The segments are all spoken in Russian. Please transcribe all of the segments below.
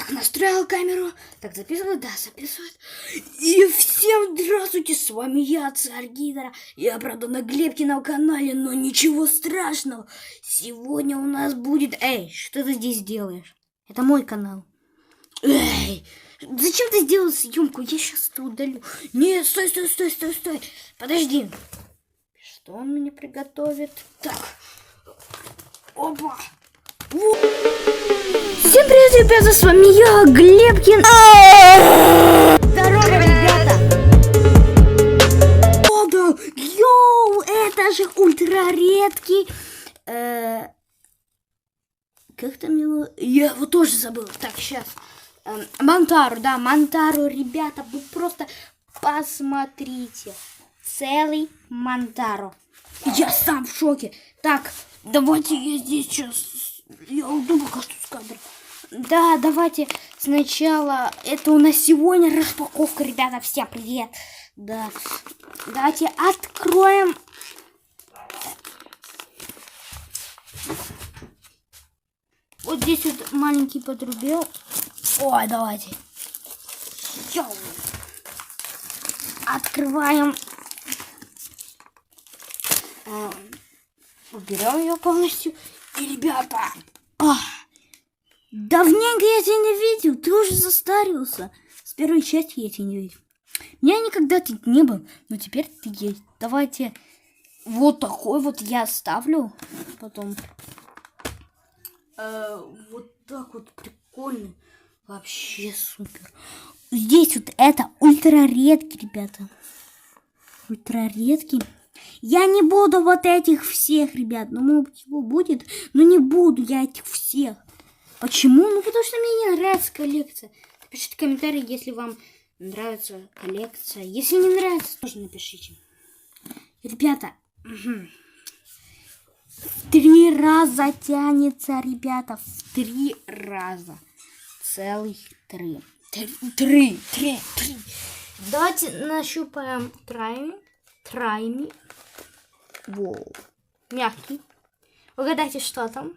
Так, настроил камеру. Так, записывает? Да, записывает. И всем здравствуйте, с вами я, Царь Гидра. Я, правда, на Глебкином канале, но ничего страшного. Сегодня у нас будет... Эй, что ты здесь делаешь? Это мой канал. Эй, зачем ты сделал съемку? Я сейчас это удалю. Нет, стой. Подожди. Что он мне приготовит? Так. Опа. Всем привет, ребята, с вами я, Глебкин. Здорово, ребята. Йоу, это же ультра редкий. Как там его? Я его тоже забыл. Так, сейчас. Монтару, да, Монтару, ребята, вы просто посмотрите. Целый Монтару. Я сам в шоке. Так, давайте я здесь сейчас... Я уйду пока что с кадра. Да, давайте сначала... Это у нас сегодня распаковка, ребята. Всем привет. Да. Давайте откроем... Вот здесь вот маленький подрубел. Ой, давайте. Йоу. Открываем. Уберем ее полностью. И, ребята, давненько я тебя не видел. Ты уже застарился. С первой части я тебя не видел. Меня никогда тут не был, но теперь ты есть. Давайте вот такой вот я ставлю. Потом вот так вот прикольно. Вообще супер. Здесь вот это ультра редкий, ребята. Ультра редкий. Я не буду вот этих всех, ребят. Ну, может, его будет. Но не буду я этих всех. Почему? Ну, потому что мне не нравится коллекция. Напишите в комментарии, если вам нравится коллекция. Если не нравится, тоже напишите. Ребята, в 3 раза тянется, ребята. В 3 раза. Целых 3. 3. Давайте нащупаем трайми. Воу. Мягкий. Угадайте, что там.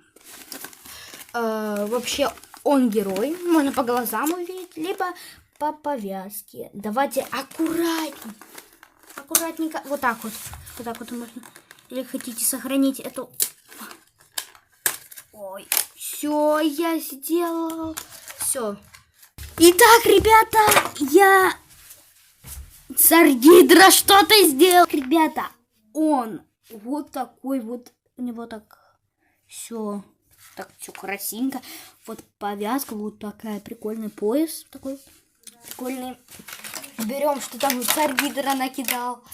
Вообще, он герой. Можно по глазам увидеть, либо по повязке. Давайте аккуратненько. Вот так вот. Вот так вот можно. Или хотите сохранить эту... Ой, все, я сделал. Все. Итак, ребята, я... Царь Гидра что-то сделал. Ребята, он вот такой вот. У него так все красивенько. Вот повязка, вот такая прикольный пояс. Такой прикольный. Берем, что там Царь Гидра накидал.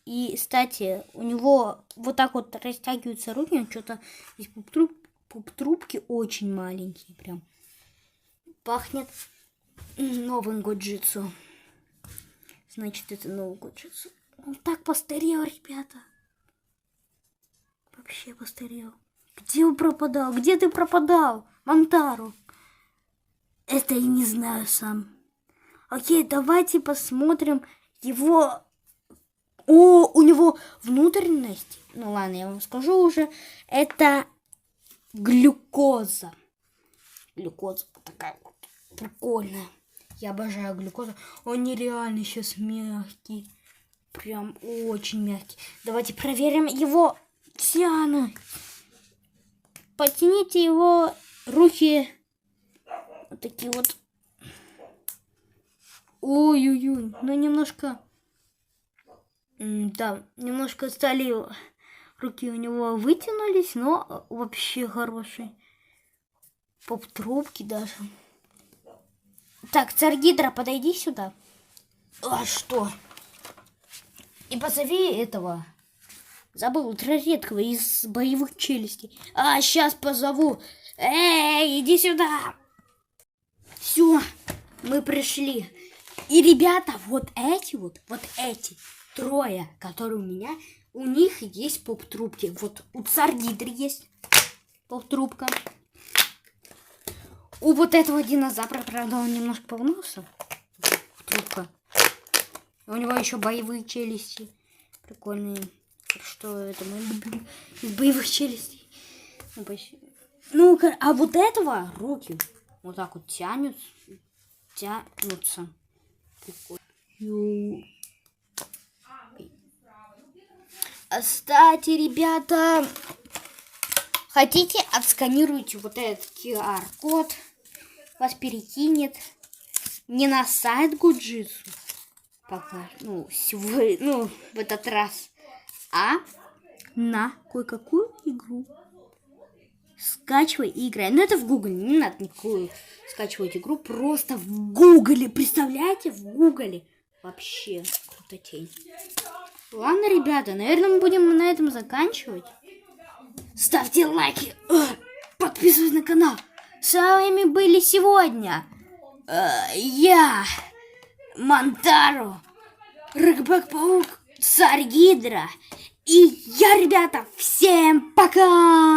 И, кстати, у него вот так вот растягиваются руки. Он что-то здесь пуп-трубки очень маленькие. Прям пахнет новым годжитсу. Значит, это новый годжитсу. Он так постарел, ребята. Вообще постарел. Где он пропадал? Где ты пропадал, Монтару? Это я не знаю сам. Окей, давайте посмотрим его... О, у него внутренность. Ну ладно, я вам скажу уже. Это глюкоза. Глюкоза такая вот прикольная. Я обожаю глюкозу. Он нереально сейчас мягкий. Прям очень мягкий. Давайте проверим его тяну. Потяните его руки. Вот такие вот. Ой-ой-ой. Ну немножко... Да, немножко стали руки у него вытянулись, но вообще хороший. Поп-трубки даже. Так, Царь Гидра, подойди сюда. А что? И позови этого. Забыл, ультраредкого из боевых челюстей. А, сейчас позову. Эй, иди сюда. Все, мы пришли. И, ребята, вот эти трое, которые у меня, у них есть поп-трубки. Вот у Царь Гидры есть поп-трубка. У вот этого динозавра, правда, он немножко повнулся. Трубка. У него еще боевые челюсти. Прикольные. что это мой любимый из боевых челюстей. Ну, почти. Ну, а вот этого руки вот так вот тянутся. Прикольно. Кстати, ребята, хотите, отсканируйте вот этот QR-код, вас перекинет не на сайт Гуджитсу, пока, в этот раз, а на кое-какую игру. Скачивай и играй. Но это в Гугле, не надо никакую скачивать игру, просто в Гугле, представляете, в Гугле. Вообще крутотень. Ладно, ребята, наверное, мы будем на этом заканчивать. Ставьте лайки, подписывайтесь на канал. С вами были сегодня я, Монтаро, Рыкбэк-паук, Царь Гидра. И я, ребята, всем пока!